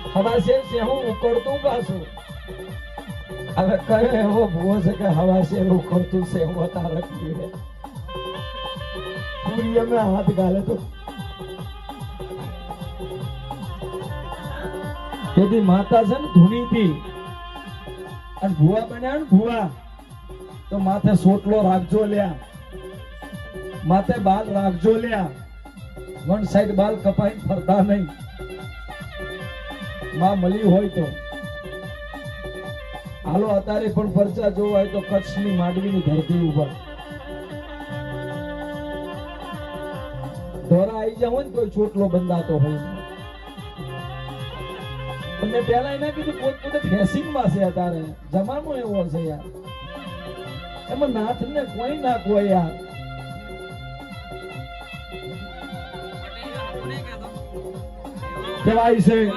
હવા છે હું ઉકળતું પાછું હવે કયો એવો ભૂવો છે કે હવા છે ઉકળતું છે એવો તારક પીવે પૂરી અમે હાથ ગાલે તો તેથી માતા છે ને ધૂની હતી અને ભૂવા બન્યા ને ભૂવા તો માથે સોટલો રાખજો લ્યા માથે બાલ રાખજો લ્યા વન સાઈડ બાલ કપાઈ ફરતા નહીં માં મળી હોય તો હાલો અત્યારે પણ પરચા જોવા હોય તો કચ્છની માંડવીની ધરતી ઉપર ધોરા આવી જાવ ને કોઈ ચોટલો બંધાતો હોય મેં પેલા એને કીધું પોતે ફેસિંગ માં છે અત્યારે જમાનો એવો છે યાર એમાં નાથ ને કોઈ ના કોઈ યાર કેવાય છે